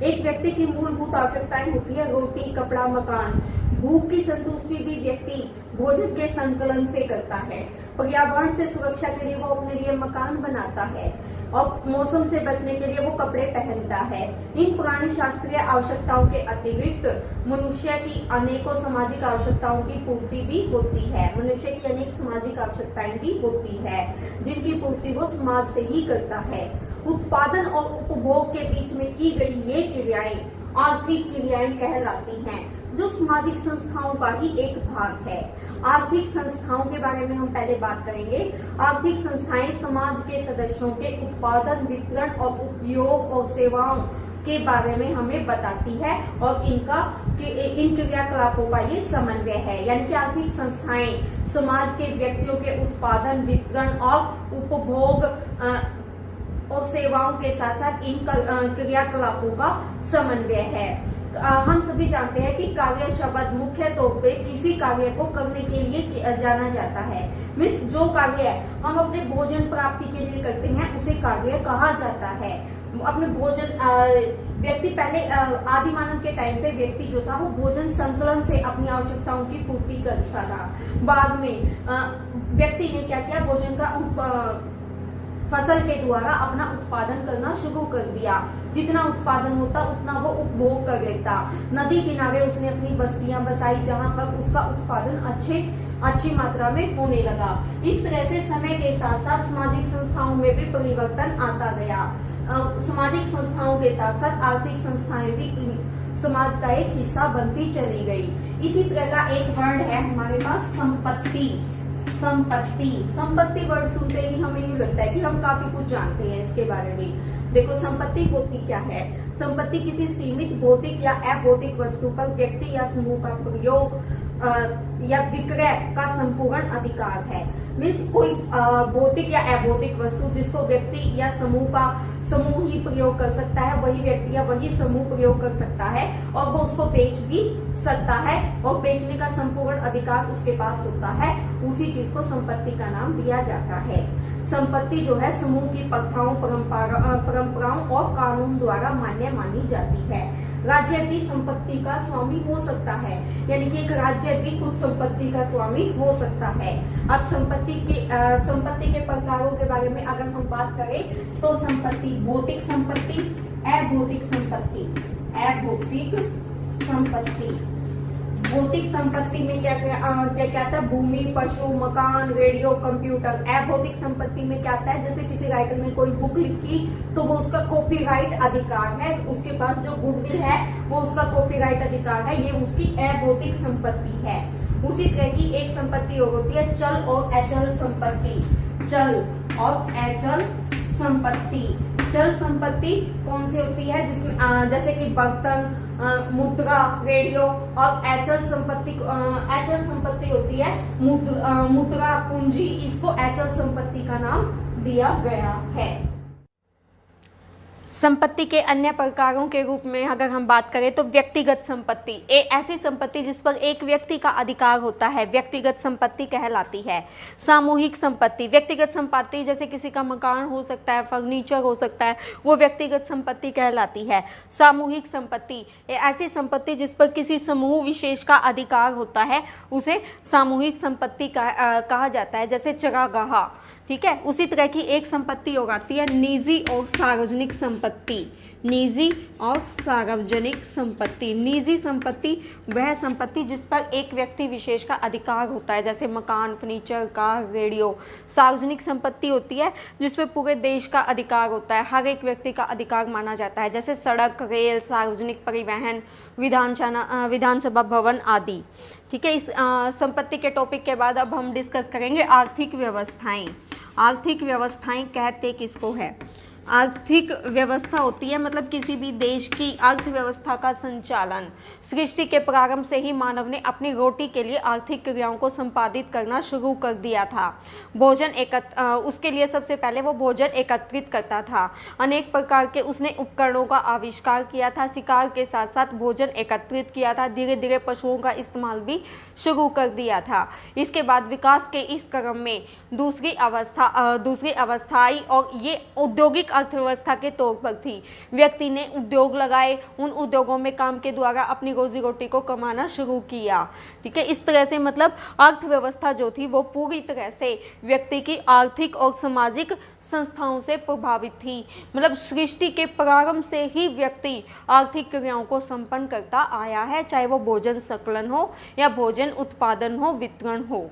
एक व्यक्ति की मूलभूत आवश्यकताएं होती है रोटी, कपड़ा, मकान। भूख की संतुष्टि भी व्यक्ति भोजन के संकलन से करता है। पर्यावरण से सुरक्षा के लिए वो अपने लिए मकान बनाता है और मौसम से बचने के लिए वो कपड़े पहनता है। इन पुरानी शास्त्रीय आवश्यकताओं के अतिरिक्त मनुष्य की अनेकों सामाजिक आवश्यकताओं की पूर्ति भी होती है। मनुष्य की अनेक सामाजिक आवश्यकताएं भी होती है जिनकी पूर्ति वो समाज से ही करता है। उत्पादन और उपभोग के बीच में की गई ये क्रियाएं आर्थिक क्रियाएं कहलाती हैं, जो सामाजिक संस्थाओं का ही एक भाग है। आर्थिक संस्थाओं के बारे में हम पहले बात करेंगे। आर्थिक संस्थाएं समाज के सदस्यों के उत्पादन, वितरण और उपयोग और सेवाओं के बारे में हमें बताती है और इन क्रियाकलापों का ये समन्वय है। यानी कि आर्थिक संस्थाएं समाज के व्यक्तियों के उत्पादन, वितरण और उपभोग और सेवाओं के साथ साथ इन क्रियाकलापों का समन्वय है। हम सभी जानते हैं कि कार्य शब्द मुख्य तौर पे किसी कार्य को करने के लिए जाना जाता है। मीन्स जो कार्य हम अपने भोजन प्राप्ति के लिए करते हैं उसे कार्य कहा जाता है। अपने भोजन व्यक्ति पहले आदि मानव के टाइम पे व्यक्ति जो था वो भोजन संकलन से अपनी आवश्यकताओं की पूर्ति करता था। बाद में व्यक्ति ने क्या किया, भोजन का फसल के द्वारा अपना उत्पादन करना शुरू कर दिया। जितना उत्पादन होता उतना वो उपभोग कर लेता। नदी किनारे उसने अपनी बस्तियां बसाई जहां पर उसका उत्पादन अच्छी मात्रा में होने लगा। इस तरह से समय के साथ साथ सामाजिक संस्थाओं में भी परिवर्तन आता गया। सामाजिक संस्थाओं के साथ साथ आर्थिक संस्थाएं भी समाज का एक हिस्सा बनती चली गई। इसी तरह का एक वर्ड है हमारे पास संपत्ति। संपत्ति वर्ड सुनते ही हमें यूँ लगता है कि हम काफी कुछ जानते हैं इसके बारे में। देखो संपत्ति होती क्या है। संपत्ति किसी सीमित भौतिक या अभौतिक वस्तु पर व्यक्ति या समूह का प्रयोग या विक्रय का संपूर्ण अधिकार है। मीन्स कोई भौतिक या अभौतिक वस्तु जिसको व्यक्ति या समूह ही प्रयोग कर सकता है, वही व्यक्ति या वही समूह प्रयोग कर सकता है और वो उसको बेच भी सकता है और बेचने का संपूर्ण अधिकार उसके पास होता है। उसी चीज को संपत्ति का नाम दिया जाता है। संपत्ति जो है समूह की प्रथाओं, परंपराओं और कानून द्वारा मान्य मानी जाती है। राज्य भी संपत्ति का स्वामी हो सकता है, यानी कि एक राज्य भी कुछ संपत्ति का स्वामी हो सकता है। अब संपत्ति के प्रकारों के बारे में अगर हम बात करें तो संपत्ति भौतिक संपत्ति, अभौतिक संपत्ति। भौतिक संपत्ति में क्या आता है, भूमि, पशु, मकान, रेडियो, कंप्यूटर। अभौतिक संपत्ति में क्या आता है, जैसे किसी राइटर ने कोई बुक लिखी तो वो उसका कॉपीराइट अधिकार है, उसके पास जो गुडविल है वो उसका कॉपीराइट अधिकार है, ये उसकी अभौतिक संपत्ति है। उसी तरह की एक संपत्ति और होती है चल और अचल संपत्ति। चल संपत्ति कौन सी होती है, जिसमें जैसे कि बर्तन, मुद्रा, रेडियो। और अचल संपत्ति होती है मुद्रा, पूंजी। इसको अचल संपत्ति का नाम दिया गया है। संपत्ति के अन्य प्रकारों के रूप में अगर हम बात करें तो व्यक्तिगत संपत्ति, ऐसी संपत्ति जिस पर एक व्यक्ति का अधिकार होता है, व्यक्तिगत संपत्ति कहलाती है। सामूहिक संपत्ति, व्यक्तिगत संपत्ति जैसे किसी का मकान हो सकता है, फर्नीचर हो सकता है, वो व्यक्तिगत संपत्ति कहलाती है। सामूहिक संपत्ति, ऐसी संपत्ति जिस पर किसी समूह विशेष का अधिकार होता है, उसे सामूहिक संपत्ति कहा जाता है, जैसे चरागाह। ठीक है, उसी तरह की एक संपत्ति हो जाती है निजी और सार्वजनिक संपत्ति। निजी और सार्वजनिक संपत्ति। निजी संपत्ति वह संपत्ति जिस पर एक व्यक्ति विशेष का अधिकार होता है, जैसे मकान, फर्नीचर, कार, रेडियो। सार्वजनिक संपत्ति होती है जिसमें पूरे देश का अधिकार होता है, हर एक व्यक्ति का अधिकार माना जाता है, जैसे सड़क, रेल, सार्वजनिक परिवहन, विधानसभा भवन आदि। ठीक है, इस संपत्ति के टॉपिक के बाद अब हम डिस्कस करेंगे आर्थिक व्यवस्थाएं। आर्थिक व्यवस्थाएं कहते किसको है? आर्थिक व्यवस्था होती है मतलब किसी भी देश की अर्थव्यवस्था का संचालन। सृष्टि के प्रारंभ से ही मानव ने अपनी रोटी के लिए आर्थिक क्रियाओं को संपादित करना शुरू कर दिया था। उसके लिए सबसे पहले वो भोजन एकत्रित करता था। अनेक प्रकार के उसने उपकरणों का आविष्कार किया था, शिकार के साथ साथ भोजन एकत्रित किया था, धीरे धीरे पशुओं का इस्तेमाल भी शुरू कर दिया था। इसके बाद विकास के इस क्रम में दूसरी अवस्था आई और ये औद्योगिक अर्थव्यवस्था के तौर पर थी। व्यक्ति ने उद्योग लगाए, उन उद्योगों में काम के द्वारा अपनी रोजी रोटी को कमाना शुरू किया। ठीक है, इस तरह से मतलब अर्थव्यवस्था जो थी वो पूरी तरह से व्यक्ति की आर्थिक और सामाजिक संस्थाओं से प्रभावित थी। मतलब सृष्टि के प्रारंभ से ही व्यक्ति आर्थिक क्रियाओं को संपन्न करता आया है, चाहे वो भोजन संकलन हो या भोजन उत्पादन हो, वितरण हो।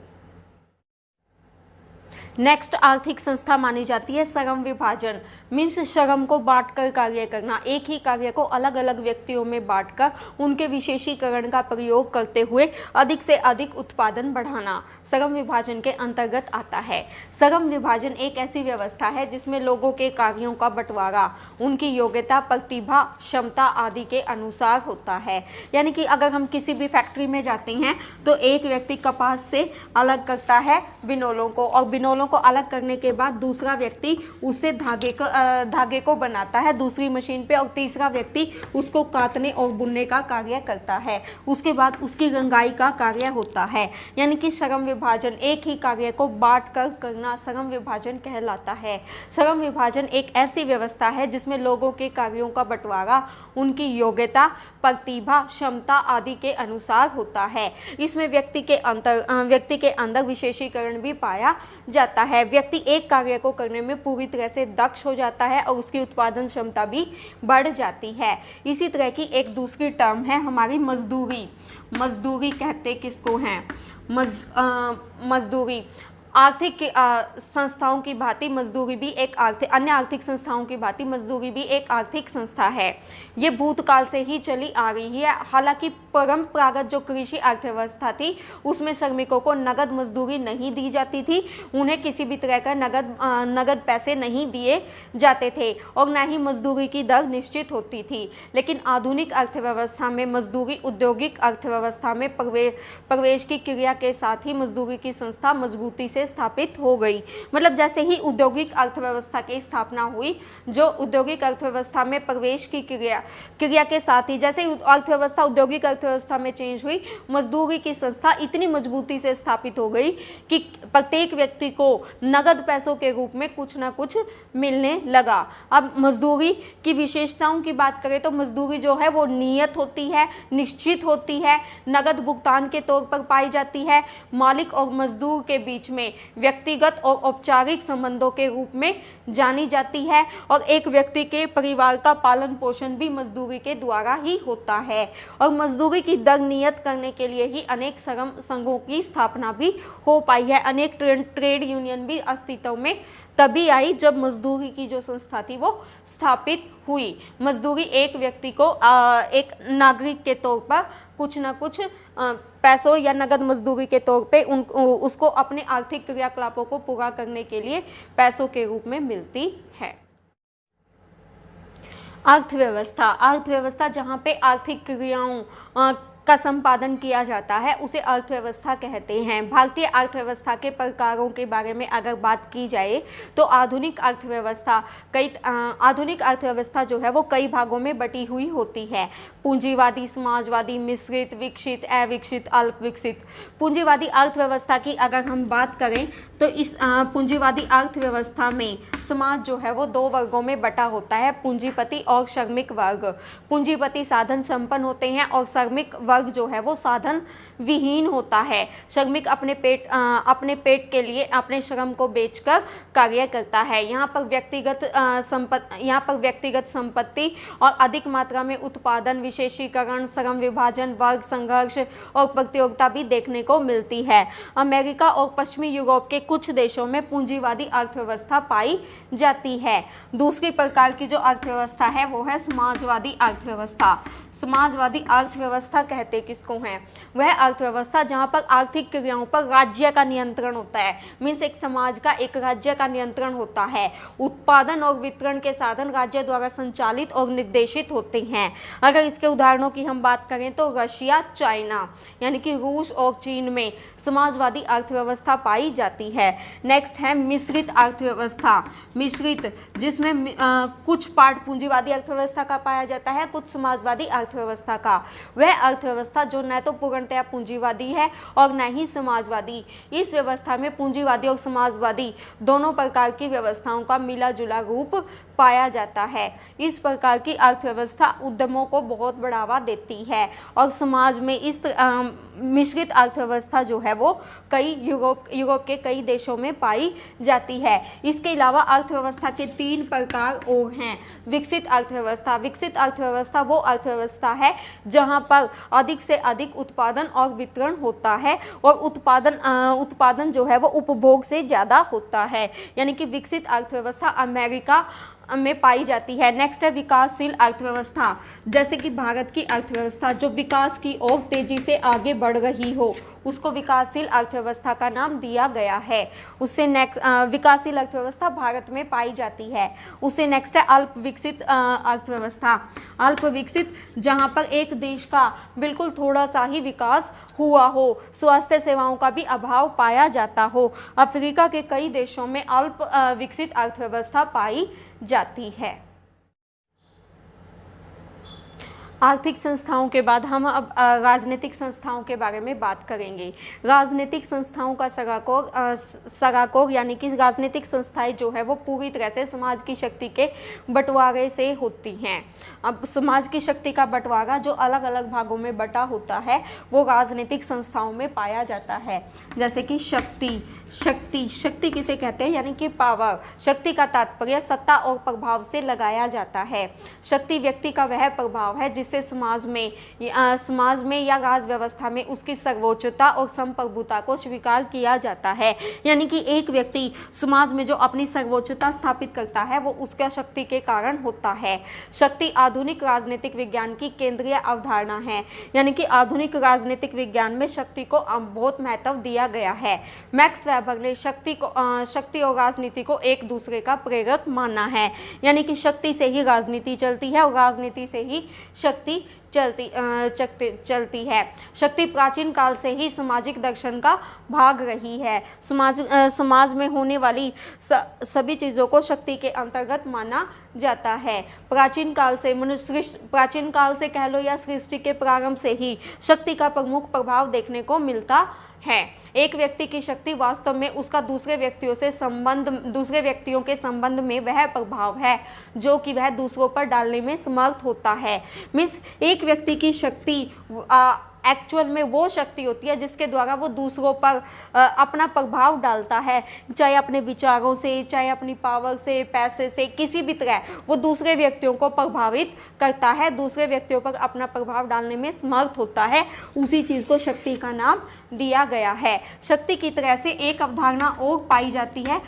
नेक्स्ट आर्थिक संस्था मानी जाती है श्रम विभाजन। मीन्स श्रम को बांटकर कार्य करना, एक ही कार्य को अलग अलग व्यक्तियों में बांटकर उनके विशेषीकरण का प्रयोग करते हुए अधिक से अधिक उत्पादन बढ़ाना श्रम विभाजन के अंतर्गत आता है। श्रम विभाजन एक ऐसी व्यवस्था है जिसमें लोगों के कार्यों का बंटवारा उनकी योग्यता, प्रतिभा, क्षमता आदि के अनुसार होता है। यानी कि अगर हम किसी भी फैक्ट्री में जाते हैं तो एक व्यक्ति कपास से अलग करता है बिनोलों को, और बिनोलों को अलग करने के बाद दूसरा व्यक्ति उससे धागे को बनाता है दूसरी मशीन पे, और तीसरा व्यक्ति उसको काटने और बुनने का कार्य करता है। उसके बाद उसकी रंगाई का कार्य होता है। यानी कि श्रम विभाजन, एक ही कार्य को बांट कर करना श्रम विभाजन कहलाता है। श्रम विभाजन एक ऐसी व्यवस्था है जिसमें लोगों के कार्यों का बंटवारा उनकी योग्यता, प्रतिभा, क्षमता आदि के अनुसार होता है। इसमें व्यक्ति के अंदर विशेषीकरण भी पाया जाता है। व्यक्ति एक कार्य को करने में पूरी तरह से दक्ष हो जाता है और उसकी उत्पादन क्षमता भी बढ़ जाती है। इसी तरह की एक दूसरी टर्म है हमारी मजदूरी। मजदूरी कहते किसको हैं? मजदूरी आर्थिक संस्थाओं की भांति मजदूरी भी एक अन्य आर्थिक संस्थाओं की भांति मजदूरी भी एक आर्थिक संस्था है। ये भूतकाल से ही चली आ रही है। हालांकि परंपरागत जो कृषि अर्थव्यवस्था थी उसमें श्रमिकों को नगद मजदूरी नहीं दी जाती थी, उन्हें किसी भी तरह का नगद पैसे नहीं दिए जाते थे और न ही मजदूरी की दर निश्चित होती थी। लेकिन आधुनिक अर्थव्यवस्था में मजदूरी औद्योगिक अर्थव्यवस्था में प्रवेश की क्रिया के साथ ही मजदूरी की संस्था मजबूती से स्थापित हो गई। मतलब जैसे ही औद्योगिक अर्थव्यवस्था की स्थापना हुई, जो औद्योगिक अर्थव्यवस्था में प्रवेश की क्रिया के साथ ही जैसे ही अर्थव्यवस्था औद्योगिक अर्थव्यवस्था में चेंज हुई, मजदूरी की संस्था इतनी मजबूती से स्थापित हो गई कि प्रत्येक व्यक्ति को नगद पैसों के रूप में कुछ ना कुछ मिलने लगा। अब मजदूरी की विशेषताओं की बात करें तो मजदूरी जो है वो नियत होती है, निश्चित होती है, नगद भुगतान के तौर पर पाई जाती है, मालिक और मजदूर के बीच में व्यक्तिगत और औपचारिक संबंधों के रूप में जानी जाती है और एक व्यक्ति के परिवार का पालन पोषण भी मजदूरी के द्वारा ही होता है। और मजदूरी की दर नियत करने के लिए ही अनेक श्रम संघों की स्थापना भी हो पाई है। अनेक ट्रेड यूनियन भी अस्तित्व में तभी आई जब मजदूरी की जो संस्था थी वो स्थापित हुई। मजदूरी एक व्यक्ति को एक नागरिक के तौर पर कुछ न कुछ पैसों या नगद मजदूरी के तौर पे उसको अपने आर्थिक क्रियाकलापों को पूरा करने के लिए पैसों के रूप में मिलती है। अर्थव्यवस्था जहाँ पे आर्थिक क्रियाओं का संपादन किया जाता है उसे अर्थव्यवस्था कहते हैं। भारतीय अर्थव्यवस्था के प्रकारों के बारे में अगर बात की जाए तो आधुनिक अर्थव्यवस्था जो है वो कई भागों में बटी हुई होती है। पूंजीवादी, समाजवादी, मिश्रित, विकसित, अविकसित, अल्प विकसित। पूंजीवादी अर्थव्यवस्था की अगर हम बात करें तो इस पूंजीवादी अर्थव्यवस्था में समाज जो है वो दो वर्गों में बटा होता है, पूंजीपति और श्रमिक वर्ग। पूंजीपति साधन संपन्न होते हैं और श्रमिक वर्ग जो है वो साधन विहीन होता है। श्रमिक अपने पेट के लिए अपने श्रम को बेचकर कार्य करता है। यहाँ पर व्यक्तिगत संपत्ति और अधिक मात्रा में उत्पादन, विशेषीकरण, श्रम विभाजन, वर्ग संघर्ष और प्रतियोगिता भी देखने को मिलती है। अमेरिका और पश्चिमी यूरोप के कुछ देशों में पूंजीवादी अर्थव्यवस्था पाई जाती है। दूसरी प्रकार की जो अर्थव्यवस्था है वो है समाजवादी अर्थव्यवस्था। समाजवादी अर्थव्यवस्था कहते किसको हैं? वह अर्थव्यवस्था जहाँ पर आर्थिक क्रियाओं पर राज्य का नियंत्रण होता है। मीन्स एक समाज का, एक राज्य का नियंत्रण होता है। उत्पादन और वितरण के साधन राज्य द्वारा संचालित और निर्देशित होते हैं। अगर इसके उदाहरणों की हम बात करें तो रशिया, चाइना यानी कि रूस और चीन में समाजवादी अर्थव्यवस्था पाई जाती है। नेक्स्ट है मिश्रित अर्थव्यवस्था। मिश्रित जिसमें कुछ पार्ट पूंजीवादी अर्थव्यवस्था का पाया जाता है, कुछ समाजवादी अर्थव्यवस्था का। वह अर्थव्यवस्था जो न तो पूर्णतया पूंजीवादी है और न ही समाजवादी। इस व्यवस्था में पूंजीवादी और समाजवादी दोनों प्रकार की व्यवस्थाओं का मिला जुला रूप पाया जाता है। इस प्रकार की अर्थव्यवस्था उद्यमों को बहुत बढ़ावा देती है और समाज में इस मिश्रित अर्थव्यवस्था जो है वो कई यूरोप के कई देशों में पाई जाती है। इसके अलावा अर्थव्यवस्था के 3 प्रकार और हैं। विकसित अर्थव्यवस्था। विकसित अर्थव्यवस्था वो अर्थव्यवस्था है जहां पर अधिक से अधिक उत्पादन और वितरण होता है और उत्पादन जो है वो उपभोग से ज़्यादा होता है, यानी कि विकसित अर्थव्यवस्था अमेरिका में पाई जाती है। नेक्स्ट है विकासशील अर्थव्यवस्था, जैसे कि भारत की अर्थव्यवस्था जो विकास की ओर तेजी से आगे बढ़ रही हो, उसको विकासशील अर्थव्यवस्था का नाम दिया गया है। उससे नेक्स्ट विकासशील अर्थव्यवस्था भारत में पाई जाती है। उससे नेक्स्ट है अल्प विकसित अर्थव्यवस्था। अल्प विकसित जहां पर एक देश का बिल्कुल थोड़ा सा ही विकास हुआ हो, स्वास्थ्य सेवाओं का भी अभाव पाया जाता हो। अफ्रीका के कई देशों में अल्प विकसित अर्थव्यवस्था पाई जाती है। आर्थिक संस्थाओं के बाद हम अब राजनीतिक संस्थाओं के बारे में बात करेंगे। राजनीतिक संस्थाओं का सराकोर यानी कि राजनीतिक संस्थाएं जो है वो पूरी तरह से समाज की शक्ति के बंटवारे से होती हैं। अब समाज की शक्ति का बंटवारा जो अलग अलग भागों में बटा होता है वो राजनीतिक संस्थाओं में पाया जाता है। जैसे कि शक्ति किसे कहते हैं, यानी कि पावर। शक्ति का तात्पर्य सत्ता और प्रभाव से लगाया जाता है। शक्ति व्यक्ति का वह प्रभाव है जिससे समाज में या राज व्यवस्था में उसकी सर्वोच्चता और संप्रभुता को स्वीकार किया जाता है। यानी कि एक व्यक्ति समाज में जो अपनी सर्वोच्चता स्थापित करता है वो उसका शक्ति के कारण होता है। शक्ति आधुनिक राजनीतिक विज्ञान की केंद्रीय अवधारणा है, यानी कि आधुनिक राजनीतिक विज्ञान में शक्ति को बहुत महत्व दिया गया है। मैक्स वेबर ने शक्ति और राजनीति को एक दूसरे का प्रेरक माना है, यानी कि शक्ति से ही राजनीति चलती है और राजनीति से ही शक्ति चलती है। शक्ति प्राचीन काल से ही सामाजिक दर्शन का भाग रही है। समाज में होने वाली सभी चीज़ों को शक्ति के अंतर्गत माना जाता है। प्राचीन काल से कह लो या सृष्टि के प्रारंभ से ही शक्ति का प्रमुख प्रभाव देखने को मिलता है। एक व्यक्ति की शक्ति वास्तव में उसका दूसरे व्यक्तियों के संबंध में वह प्रभाव है जो कि वह दूसरों पर डालने में समर्थ होता है। मीन्स एक व्यक्ति की शक्ति एक्चुअल में वो शक्ति होती है जिसके द्वारा वो दूसरों पर अपना प्रभाव डालता है, चाहे अपने विचारों से, चाहे अपनी पावर से, पैसे से, किसी भी तरह वो दूसरे व्यक्तियों को प्रभावित करता है, दूसरे व्यक्तियों पर अपना प्रभाव डालने में समर्थ होता है। उसी चीज़ को शक्ति का नाम दिया गया है। शक्ति की तरह से एक अवधारणा और पाई जाती है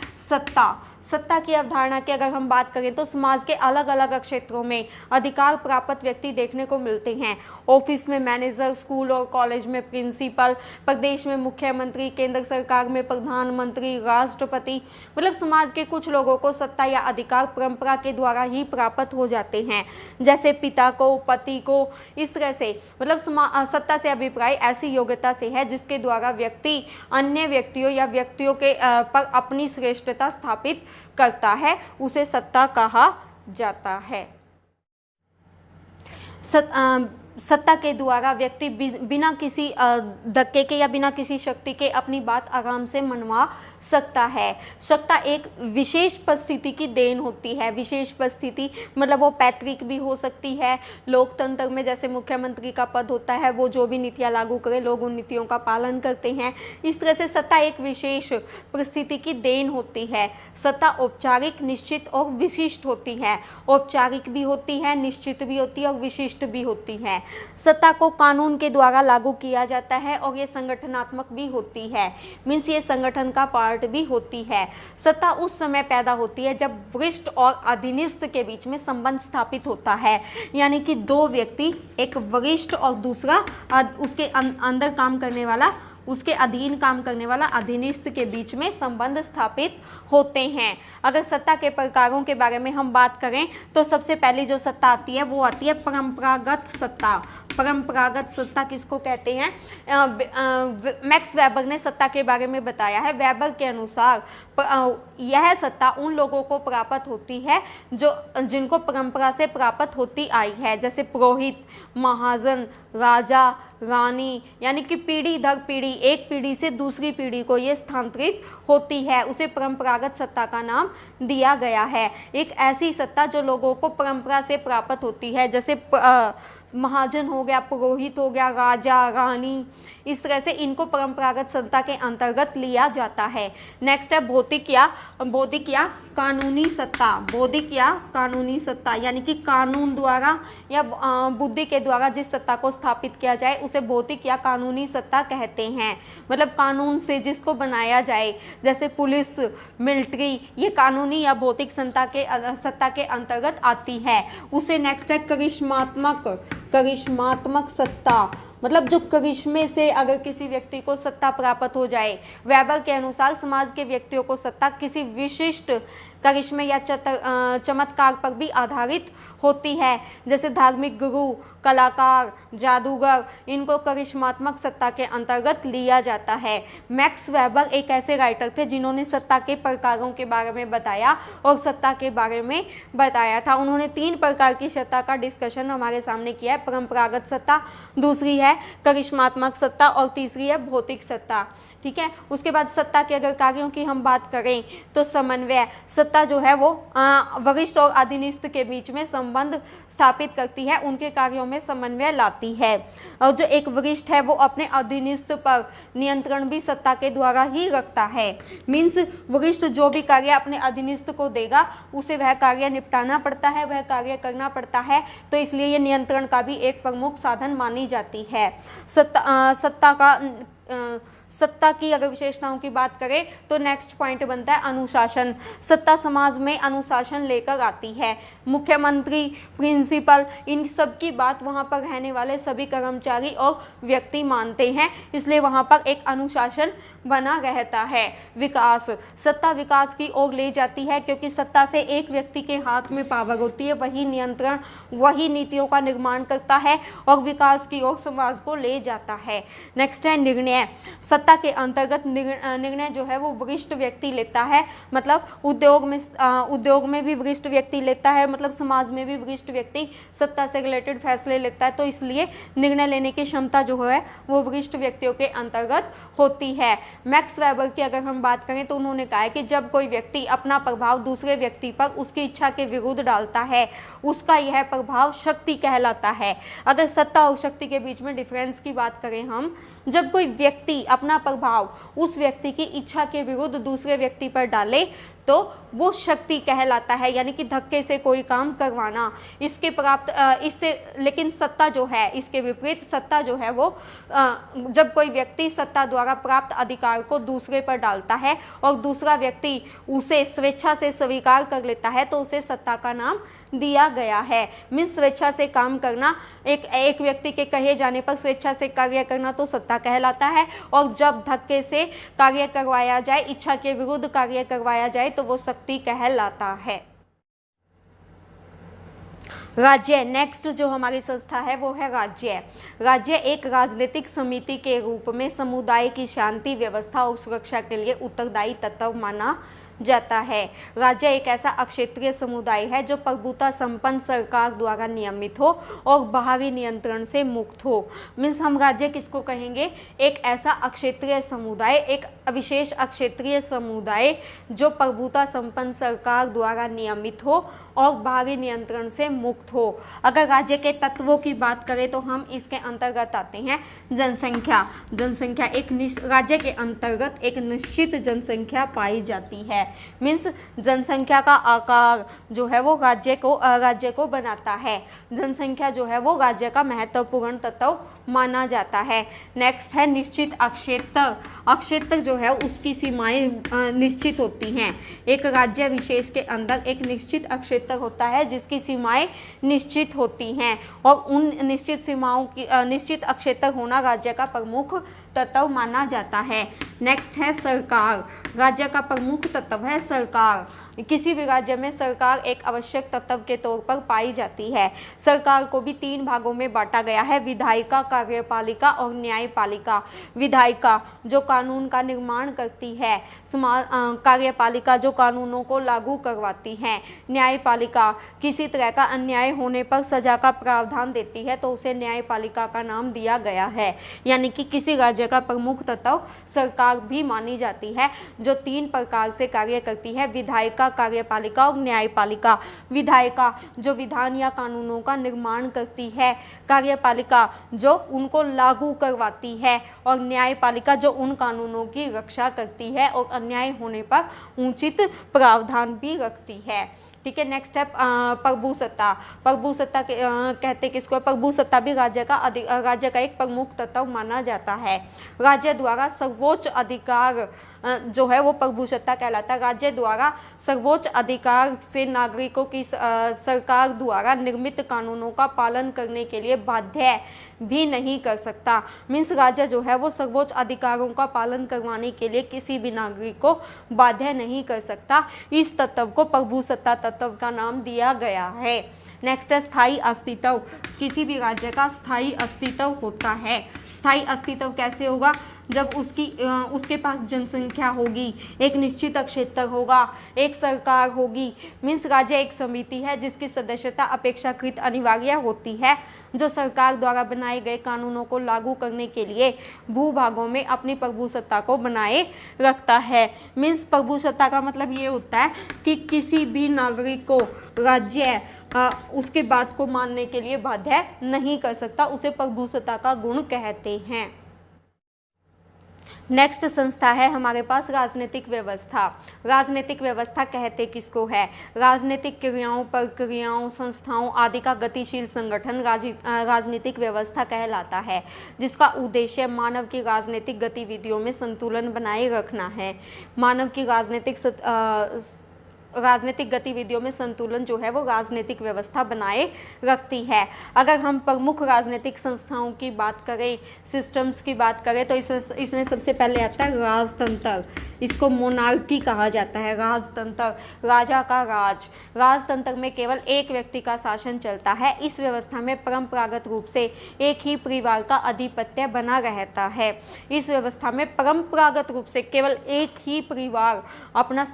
सत्ता की अवधारणा की अगर हम बात करें तो समाज के अलग अलग क्षेत्रों में अधिकार प्राप्त व्यक्ति देखने को मिलते हैं। ऑफिस में मैनेजर, स्कूल और कॉलेज में प्रिंसिपल, प्रदेश में मुख्यमंत्री, केंद्र सरकार में प्रधानमंत्री, राष्ट्रपति, मतलब समाज के कुछ लोगों को सत्ता या अधिकार परंपरा के द्वारा ही प्राप्त हो जाते हैं, जैसे पिता को, पति को। इस तरह से मतलब सत्ता से अभिप्राय ऐसी योग्यता से है जिसके द्वारा व्यक्ति अन्य व्यक्तियों या व्यक्तियों के पर अपनी श्रेष्ठता स्थापित करता है, उसे सत्ता कहा जाता है। सत्ता के द्वारा व्यक्ति बिना किसी धक्के के या बिना किसी शक्ति के अपनी बात आराम से मनवा सकता है। सत्ता एक विशेष परिस्थिति की देन होती है। विशेष परिस्थिति मतलब वो पैतृक भी हो सकती है। लोकतंत्र में जैसे मुख्यमंत्री का पद होता है, वो जो भी नीतियाँ लागू करे लोग उन नीतियों का पालन करते हैं। इस तरह से सत्ता एक विशेष परिस्थिति की देन होती है। सत्ता औपचारिक, निश्चित और विशिष्ट होती है। औपचारिक भी होती है, निश्चित भी होती है और विशिष्ट भी होती है। सत्ता को कानून के द्वारा लागू किया जाता है और ये संगठनात्मक भी होती है, मीन्स ये संगठन का पार्ट भी होती है। सत्ता उस समय पैदा होती है जब वरिष्ठ और अधीनस्थ के बीच में संबंध स्थापित होता है, यानी कि दो व्यक्ति, एक वरिष्ठ और दूसरा उसके अंदर काम करने वाला, उसके अधीन काम करने वाला अधीनस्थ के बीच में संबंध स्थापित होते हैं। अगर सत्ता के प्रकारों के बारे में हम बात करें तो सबसे पहली जो सत्ता आती है वो आती है परंपरागत सत्ता। परंपरागत सत्ता किसको कहते हैं? मैक्स वेबर ने सत्ता के बारे में बताया है। वेबर के अनुसार यह सत्ता उन लोगों को प्राप्त होती है जिनको परंपरा से प्राप्त होती आई है, जैसे पुरोहित, महाजन, राजा, रानी, यानी कि पीढ़ी दर पीढ़ी, एक पीढ़ी से दूसरी पीढ़ी को ये स्थानांतरित होती है, उसे परंपरागत सत्ता का नाम दिया गया है। एक ऐसी सत्ता जो लोगों को परंपरा से प्राप्त होती है, जैसे महाजन हो गया, पुरोहित हो गया, राजा रानी, इस तरह से इनको परंपरागत सत्ता के अंतर्गत लिया जाता है। नेक्स्ट है बौद्धिक या कानूनी सत्ता। बौद्धिक या कानूनी सत्ता यानी कि कानून द्वारा या बुद्धि के द्वारा जिस सत्ता को स्थापित किया जाए उसे बौद्धिक या कानूनी सत्ता कहते हैं। मतलब कानून से जिसको बनाया जाए, जैसे पुलिस, मिलिट्री, ये कानूनी या बौद्धिक सत्ता के अंतर्गत आती है। उसे नेक्स्ट है करिश्मात्मक सत्ता। मतलब जो करिश्मे से अगर किसी व्यक्ति को सत्ता प्राप्त हो जाए। वेबर के अनुसार समाज के व्यक्तियों को सत्ता किसी विशिष्ट करिश्मे या चमत्कार पर भी आधारित होती है, जैसे धार्मिक गुरु, कलाकार, जादूगर, इनको करिश्मात्मक सत्ता के अंतर्गत लिया जाता है। मैक्स वेबर एक ऐसे राइटर थे जिन्होंने सत्ता के प्रकारों के बारे में बताया और सत्ता के बारे में बताया था। उन्होंने 3 प्रकार की सत्ता का डिस्कशन हमारे सामने किया है, परंपरागत सत्ता, दूसरी है करिश्मात्मक सत्ता और तीसरी है भौतिक सत्ता। ठीक है, उसके बाद सत्ता के अगर कार्यों की हम बात करें तो समन्वय सत्ता जो है वो वरिष्ठ और अधीनस्थ के बीच में संबंध स्थापित करती है, उनके कार्यों में समन्वय लाती है। और जो एक वरिष्ठ है वो अपने अधीनस्थ पर नियंत्रण भी सत्ता के द्वारा ही रखता है। मीन्स वरिष्ठ जो भी कार्य अपने अधीनस्थ को देगा उसे वह कार्य निपटाना पड़ता है, वह कार्य करना पड़ता है, तो इसलिए ये नियंत्रण का भी एक प्रमुख साधन मानी जाती है। सत्ता की अगर विशेषताओं की बात करें तो नेक्स्ट पॉइंट बनता है अनुशासन। सत्ता समाज में अनुशासन लेकर आती है। मुख्यमंत्री, प्रिंसिपल, इन सब की बात वहाँ पर रहने वाले सभी कर्मचारी और व्यक्ति मानते हैं, इसलिए वहाँ पर एक अनुशासन बना रहता है। विकास, सत्ता विकास की ओर ले जाती है, क्योंकि सत्ता से एक व्यक्ति के हाथ में पावर होती है, वही नियंत्रण, वही नीतियों का निर्माण करता है और विकास की ओर समाज को ले जाता है। नेक्स्ट है निर्णय। सत्ता के अंतर्गत निर्णय जो है वो वरिष्ठ व्यक्ति लेता है, मतलब उद्योग में भी वरिष्ठ व्यक्ति लेता है, मतलब समाज में भी वरिष्ठ व्यक्ति सत्ता से रिलेटेड फैसले लेता है, तो इसलिए निर्णय लेने की क्षमता जो है वो वरिष्ठ व्यक्तियों के अंतर्गत होती है। मैक्स वेबर की अगर हम बात करें तो उन्होंने कहा है कि जब कोई व्यक्ति अपना प्रभाव दूसरे व्यक्ति पर उसकी इच्छा के विरुद्ध डालता है, उसका यह प्रभाव शक्ति कहलाता है। अगर सत्ता और शक्ति के बीच में डिफरेंस की बात करें हम, जब कोई व्यक्ति अपना प्रभाव उस व्यक्ति की इच्छा के विरुद्ध दूसरे व्यक्ति पर डाले तो वो शक्ति कहलाता है, यानी कि धक्के से कोई काम करवाना। लेकिन सत्ता जो है, इसके विपरीत सत्ता जो है वो जब कोई व्यक्ति सत्ता द्वारा प्राप्त अधिकार को दूसरे पर डालता है और दूसरा व्यक्ति उसे स्वेच्छा से स्वीकार कर लेता है तो उसे सत्ता का नाम दिया गया है। मीन्स स्वेच्छा से काम करना, एक व्यक्ति के कहे जाने पर स्वेच्छा से कार्य करना तो सत्ता कहलाता है, और जब धक्के से कार्य करवाया जाए, इच्छा के विरुद्ध कार्य करवाया जाए तो वो शक्ति कहलाता है। राज्य, नेक्स्ट जो हमारी संस्था है वो है राज्य। राज्य एक राजनीतिक समिति के रूप में समुदाय की शांति, व्यवस्था और सुरक्षा के लिए उत्तरदायी तत्व माना जाता है। राज्य एक ऐसा अक्षेत्रीय समुदाय है जो प्रभुता संपन्न सरकार द्वारा नियमित हो और बाहरी नियंत्रण से मुक्त हो। मीन्स हम राज्य किसको कहेंगे? एक ऐसा अक्षेत्रीय समुदाय, एक विशेष अक्षेत्रीय समुदाय जो प्रभुता संपन्न सरकार द्वारा नियमित हो और बाहरी नियंत्रण से मुक्त हो। अगर राज्य के तत्वों की बात करें तो हम इसके अंतर्गत आते हैं जनसंख्या। जनसंख्या एक राज्य के अंतर्गत एक निश्चित जनसंख्या पाई जाती है। मीन्स जनसंख्या का आकार जो है वो राज्य को बनाता है। जनसंख्या जो है वो राज्य का महत्वपूर्ण तत्व माना जाता है। नेक्स्ट है निश्चित अक्षेत्र। अक्षेत्र जो है उसकी सीमाएं निश्चित होती हैं। एक राज्य विशेष के अंदर एक निश्चित अक्षेत्र होता है जिसकी सीमाएं निश्चित होती हैं, और उन निश्चित सीमाओं की निश्चित अक्षेत्र होना राज्य का प्रमुख तत्व माना जाता है। नेक्स्ट है सरकार। राज्य का प्रमुख तत्व है सरकार। किसी भी राज्य में सरकार एक आवश्यक तत्व के तौर पर पाई जाती है। सरकार को भी 3 भागों में बांटा गया है, विधायिका, कार्यपालिका और न्यायपालिका। विधायिका जो कानून का निर्माण करती है, कार्यपालिका जो कानूनों को लागू करवाती है, न्यायपालिका किसी तरह का अन्याय होने पर सजा का प्रावधान देती है तो उसे न्यायपालिका का नाम दिया गया है। यानी कि किसी राज्य का प्रमुख तत्व सरकार भी मानी जाती है, जो 3 प्रकार से कार्य करती है, विधायिका, कार्यपालिका और न्यायपालिका। विधायिका जो विधान या कानूनों का निर्माण करती है, कार्यपालिका जो उनको लागू करवाती है और न्यायपालिका जो उन कानूनों की रक्षा करती है और अन्याय होने पर उचित प्रावधान भी रखती है। ठीक है, नेक्स्ट है प्रभुसत्ता। प्रभुसत्ता कहते किसको? प्रभुसत्ता भी राज्य का एक प्रमुख तत्व माना जाता है। राज्य द्वारा सर्वोच्च अधिकार जो है वो प्रभुसत्ता कहलाता है। राज्य द्वारा सर्वोच्च अधिकार से नागरिकों की सरकार द्वारा निर्मित कानूनों का पालन करने के लिए बाध्य भी नहीं कर सकता। मीन्स राज्य जो है वो सर्वोच्च अधिकारों का पालन करवाने के लिए किसी भी नागरिक को बाध्य नहीं कर सकता। इस तत्व को प्रभुसत्ता तत्व का नाम दिया गया है। नेक्स्ट है स्थायी अस्तित्व। किसी भी राज्य का स्थायी अस्तित्व होता है। स्थायी अस्तित्व कैसे होगा? जब उसके पास जनसंख्या होगी, एक निश्चित क्षेत्र होगा, एक सरकार होगी। मीन्स राज्य एक समिति है जिसकी सदस्यता अपेक्षाकृत अनिवार्य होती है, जो सरकार द्वारा बनाए गए कानूनों को लागू करने के लिए भूभागों में अपनी प्रभुसत्ता को बनाए रखता है। मीन्स प्रभुसत्ता का मतलब ये होता है कि किसी भी नागरिक को राज्य उसके बात को मानने के लिए बाध्य नहीं कर सकता, उसे प्रभुसत्ता का गुण कहते हैं। नेक्स्ट संस्था है हमारे पास राजनीतिक व्यवस्था। राजनीतिक व्यवस्था कहते किसको है? राजनीतिक क्रियाओं, प्रक्रियाओं, संस्थाओं आदि का गतिशील संगठन राजनीतिक व्यवस्था कहलाता है, जिसका उद्देश्य मानव की राजनीतिक गतिविधियों में संतुलन बनाए रखना है। मानव की राजनीतिक गतिविधियों में संतुलन जो है वो राजनीतिक व्यवस्था बनाए रखती है। अगर हम प्रमुख राजनीतिक संस्थाओं की बात करें, सिस्टम्स की बात करें, तो इसमें सबसे पहले आता है राजतंत्र। इसको मोनार्की कहा जाता है। राजतंत्र, राजा का राज। राजतंत्र में केवल एक व्यक्ति का शासन चलता है। इस व्यवस्था में परंपरागत रूप से एक ही परिवार का आधिपत्य बना रहता है। इस व्यवस्था में परंपरागत रूप से केवल एक ही परिवार अपना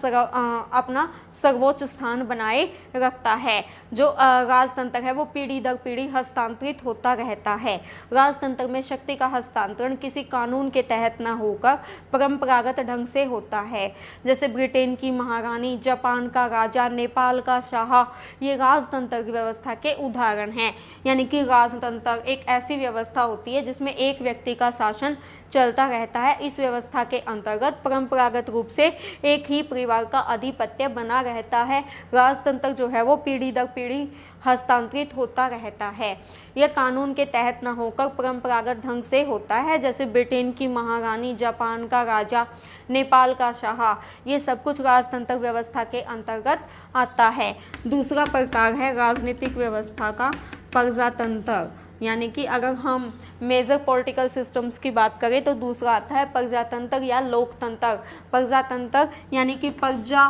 सर्वोच्च स्थान बनाए रखता है। जो राजतंत्र है वो पीढ़ी दर पीढ़ी हस्तांतरित होता रहता है। राजतंत्र में शक्ति का हस्तांतरण किसी कानून के तहत न होकर परंपरागत ढंग से होता है। जैसे ब्रिटेन की महारानी, जापान का राजा, नेपाल का शाह, ये राजतंत्र की व्यवस्था के उदाहरण हैं। यानी कि राजतंत्र एक ऐसी व्यवस्था होती है जिसमें एक व्यक्ति का शासन चलता रहता है। इस व्यवस्था के अंतर्गत परंपरागत रूप से एक ही परिवार का आधिपत्य बना रहता है। राजतंत्र जो है वो पीढ़ी दर पीढ़ी हस्तांतरित होता रहता है। यह कानून के तहत न होकर परंपरागत ढंग से होता है। जैसे ब्रिटेन की महारानी, जापान का राजा, नेपाल का शाह, ये सब कुछ राजतंत्र व्यवस्था के अंतर्गत आता है। दूसरा प्रकार है राजनीतिक व्यवस्था का प्रजातंत्र। यानी कि अगर हम मेजर पॉलिटिकल सिस्टम्स की बात करें तो दूसरा आता है प्रजातंत्र या लोकतंत्र। प्रजातंत्र यानी कि प्रजा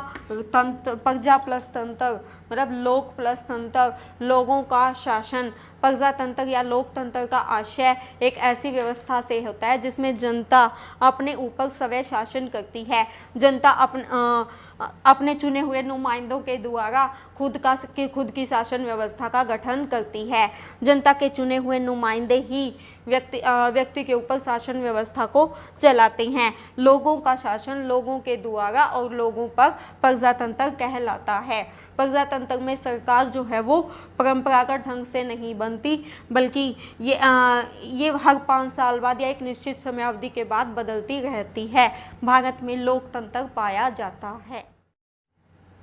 प्लस तंत्र, मतलब लोक प्लस तंत्र, लोगों का शासन। प्रजातंत्र या लोकतंत्र का आशय एक ऐसी व्यवस्था से होता है जिसमें जनता अपने ऊपर स्वयं शासन करती है। जनता अपने चुने हुए नुमाइंदों के द्वारा खुद की शासन व्यवस्था का गठन करती है। जनता के चुने हुए नुमाइंदे ही व्यक्ति के ऊपर शासन व्यवस्था को चलाते हैं। लोगों का शासन लोगों के द्वारा और लोगों पर प्रजातंत्र कहलाता है। प्रजातंत्र में सरकार जो है वो परंपरागत ढंग से नहीं बनती, बल्कि ये हर 5 साल बाद या एक निश्चित समयावधि के बाद बदलती रहती है। भारत में लोकतंत्र पाया जाता है।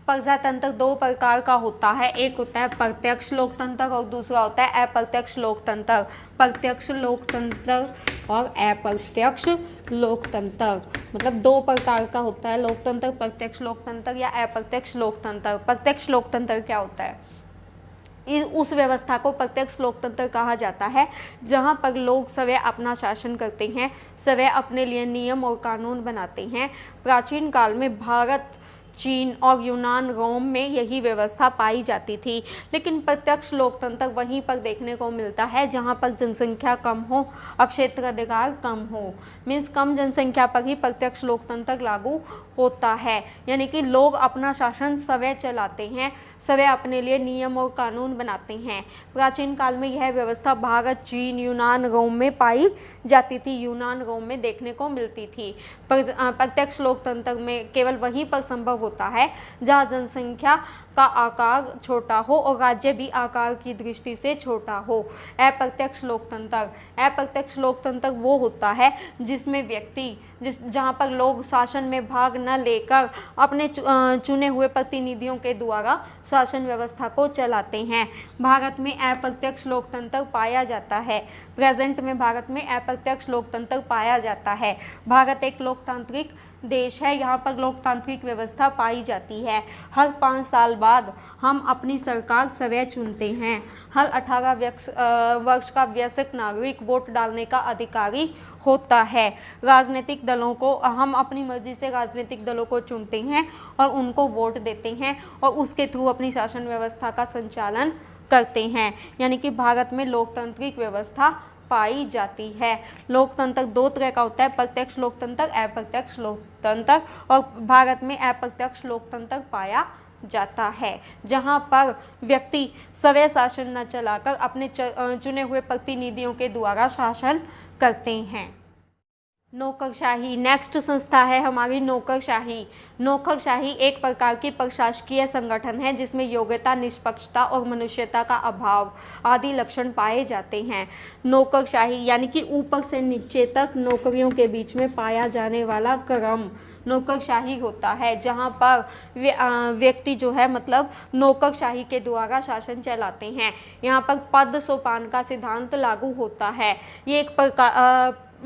प्रजातंत्र 2 प्रकार का होता है। एक होता है प्रत्यक्ष लोकतंत्र और दूसरा होता है अप्रत्यक्ष लोकतंत्र। प्रत्यक्ष लोकतंत्र और अप्रत्यक्ष लोकतंत्र मतलब 2 प्रकार का होता है लोकतंत्र, प्रत्यक्ष लोकतंत्र या अप्रत्यक्ष लोकतंत्र। प्रत्यक्ष लोकतंत्र क्या होता है? उस व्यवस्था को प्रत्यक्ष लोकतंत्र कहा जाता है, जहां पर लोग स्वयं अपना शासन करते हैं, स्वयं अपने लिए नियम और कानून बनाते हैं। प्राचीन काल में भारत, चीन और यूनान, रोम में यही व्यवस्था पाई जाती थी। लेकिन प्रत्यक्ष लोकतंत्र वहीं पर देखने को मिलता है जहां पर जनसंख्या कम हो और क्षेत्राधिकार कम हो। मीन्स कम जनसंख्या पर ही प्रत्यक्ष लोकतंत्र लागू होता है, यानी कि लोग अपना शासन स्वयं चलाते हैं, स्वयं अपने लिए नियम और कानून बनाते हैं। प्राचीन काल में यह व्यवस्था भारत, चीन, यूनान, रोम में पाई जाती थी, यूनान, रोम में देखने को मिलती थी। प्रत्यक्ष लोकतंत्र में केवल वहीं पर संभव होता है जहाँ जनसंख्या का आकार छोटा हो और राज्य भी आकार की दृष्टि से छोटा हो। अप्रत्यक्ष लोकतंत्र वो होता है जिसमें व्यक्ति जहाँ पर लोग शासन में भाग न लेकर अपने चुने हुए प्रतिनिधियों के द्वारा शासन व्यवस्था को चलाते हैं। भारत में अप्रत्यक्ष लोकतंत्र पाया जाता है। प्रेजेंट में भारत में अप्रत्यक्ष लोकतंत्र पाया जाता है। भारत एक लोकतांत्रिक देश है, यहाँ पर लोकतांत्रिक व्यवस्था पाई जाती है। हर 5 साल बाद हम अपनी सरकार स्वयं चुनते हैं। हर 18 वर्ष का वयस्क नागरिक वोट डालने का अधिकारी होता है। राजनीतिक दलों को हम अपनी मर्जी से राजनीतिक दलों को चुनते हैं और उनको वोट देते हैं और उसके थ्रू अपनी शासन व्यवस्था का संचालन करते हैं। यानी कि भारत में लोकतांत्रिक व्यवस्था पाई जाती है। लोकतंत्र 2 तरह का होता है, प्रत्यक्ष लोकतंत्र, अप्रत्यक्ष लोकतंत्र। और भारत में अप्रत्यक्ष लोकतंत्र पाया जाता है जहां पर व्यक्ति स्वयं शासन न चलाकर अपने चुने हुए प्रतिनिधियों के द्वारा शासन करते हैं। नौकरशाही नेक्स्ट संस्था है हमारी नौकरशाही। नौकरशाही एक प्रकार की प्रशासकीय संगठन है जिसमें योग्यता, निष्पक्षता और मनुष्यता का अभाव आदि लक्षण पाए जाते हैं। नौकरशाही यानी कि ऊपर से नीचे तक नौकरियों के बीच में पाया जाने वाला क्रम नौकरशाही होता है, जहां पर व्यक्ति जो है मतलब नौकरशाही के द्वारा शासन चलाते हैं। यहाँ पर पद सोपान का सिद्धांत लागू होता है। ये एक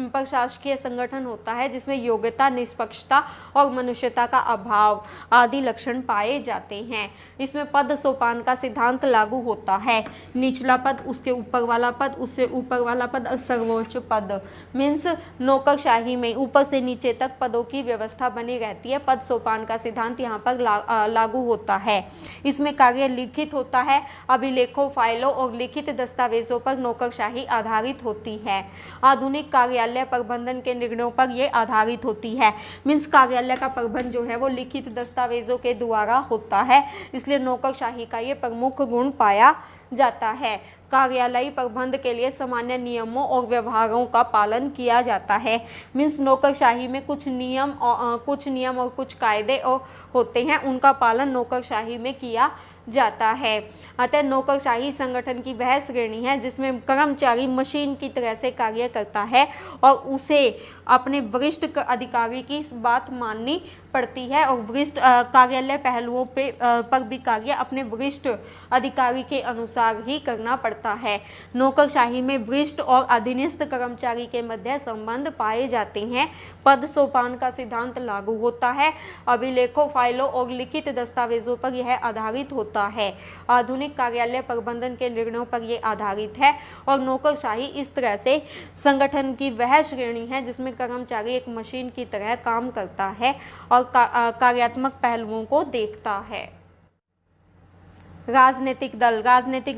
प्रशासकीय संगठन होता है जिसमें योग्यता, निष्पक्षता और मनुष्यता का अभाव आदि लक्षण पाए जाते हैं। इसमें पद सोपान का सिद्धांत लागू होता है। निचला पद, उसके ऊपर वाला पद, उससे ऊपर वाला पद और सर्वोच्च पद। मीन्स नौकरशाही में ऊपर से नीचे तक पदों की व्यवस्था बनी रहती है। पद सोपान का सिद्धांत यहाँ पर लागू होता है। इसमें कार्य लिखित होता है। अभिलेखों, फाइलों और लिखित दस्तावेजों पर नौकरशाही आधारित होती है। आधुनिक कार्यालय प्रबंधन के निर्णयों पर यह आधारित होती है। मीन्स कार्यालय का प्रबंधन जो है वो लिखित दस्तावेजों के द्वारा होता है, इसलिए नौकरशाही का ये प्रमुख गुण पाया जाता है। कार्यालयी प्रबंध के लिए सामान्य नियमों और व्यवहारों का पालन किया जाता है। मीन्स नौकरशाही में कुछ नियम और कुछ कायदे और होते हैं, उनका पालन नौकरशाही में किया जाता है। अतः नौकरशाही संगठन की वह श्रेणी है जिसमें कर्मचारी मशीन की तरह से कार्य करता है और उसे अपने वरिष्ठ अधिकारी की बात माननी पड़ती है और वरिष्ठ कार्यालय पहलुओं पर भी कार्य अपने वरिष्ठ अधिकारी के अनुसार ही करना पड़ता है। नौकरशाही में वरिष्ठ और अधीनस्थ कर्मचारी के मध्य संबंध पाए जाते हैं। पद सोपान का सिद्धांत लागू होता है। अभिलेखों, फाइलों और लिखित दस्तावेजों पर यह आधारित होता है। आधुनिक कार्यालय प्रबंधन के निर्णयों पर यह आधारित है और नौकरशाही इस तरह से संगठन की वह श्रेणी है जिसमें कर्मचारी एक मशीन की तरह काम करता है और कार्यात्मक पहलुओं को देखता है। राजनीतिक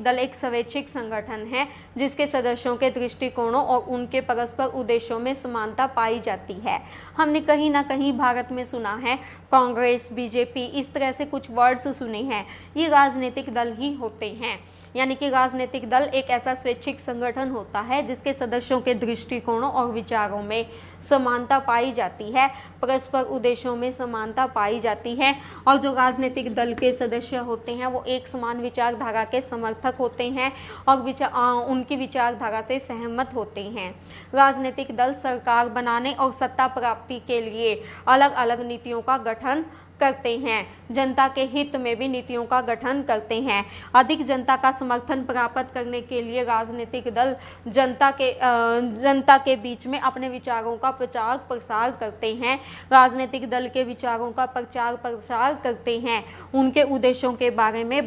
दल एक स्वैच्छिक संगठन है जिसके सदस्यों के दृष्टिकोणों और उनके परस्पर उद्देश्यों में समानता पाई जाती है। हमने कहीं ना कहीं भारत में सुना है कांग्रेस, बीजेपी, इस तरह से कुछ वर्ड्स सुने हैं। ये राजनीतिक दल ही होते हैं। यानी कि राजनीतिक दल एक ऐसा स्वैच्छिक संगठन होता है जिसके सदस्यों के दृष्टिकोणों और विचारों में समानता पाई जाती है, परस्पर उद्देश्यों में समानता पाई जाती है और जो राजनीतिक दल के सदस्य होते हैं वो एक समान विचारधारा के समर्थक होते हैं और उनकी विचारधारा से सहमत होते हैं। राजनीतिक दल सरकार बनाने और सत्ता प्राप्ति के लिए अलग अलग नीतियों का गठन करते हैं। जनता के हित में भी नीतियों का गठन करते हैं। अधिक जनता का समर्थन प्राप्त करने के लिए राजनीतिक दल जनता के बीच में अपने विचारों का प्रचार प्रसार करते हैं। राजनीतिक दल के विचारों का प्रचार प्रसार करते हैं, उनके उद्देश्यों के बारे में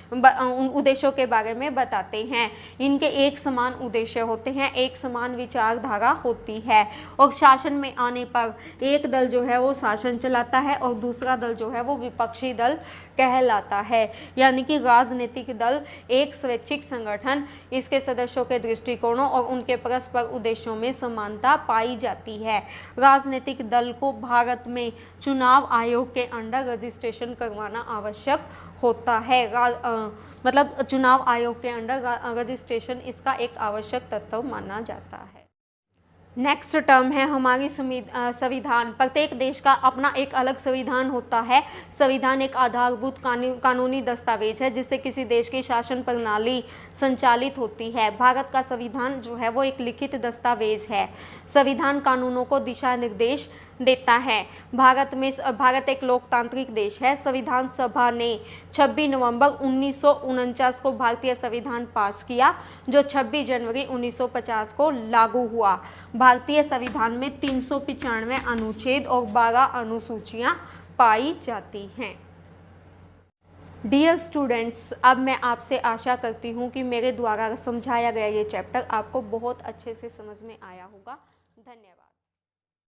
उन उद्देश्यों के बारे में बताते हैं। इनके एक समान उद्देश्य होते हैं, एक समान विचारधारा होती है, और शासन में आने पर एक दल जो है वो शासन चलाता है और दूसरा दल जो है वो विपक्षी दल कहलाता है। यानी कि राजनीतिक दल एक स्वैच्छिक संगठन, इसके सदस्यों के दृष्टिकोणों और उनके परस्पर उद्देश्यों में समानता पाई जाती है। राजनीतिक दल को भारत में चुनाव आयोग के अंडर रजिस्ट्रेशन करवाना आवश्यक होता है। मतलब चुनाव आयोग के अंडर रजिस्ट्रेशन इसका एक आवश्यक तत्व माना जाता है। नेक्स्ट टर्म है हमारी संविधान। प्रत्येक देश का अपना एक अलग संविधान होता है। संविधान एक आधारभूत कानूनी दस्तावेज है जिससे किसी देश की शासन प्रणाली संचालित होती है। भारत का संविधान जो है वो एक लिखित दस्तावेज है। संविधान कानूनों को दिशा निर्देश देता है। भारत एक लोकतांत्रिक देश है। संविधान सभा ने 26 नवंबर 1949 को भारतीय संविधान पास किया, जो 26 जनवरी 1950 को लागू हुआ। भारतीय संविधान में 395 अनुच्छेद और 12 अनुसूचियां पाई जाती हैं। डियर स्टूडेंट्स, अब मैं आपसे आशा करती हूँ कि मेरे द्वारा समझाया गया ये चैप्टर आपको बहुत अच्छे से समझ में आया होगा। धन्यवाद।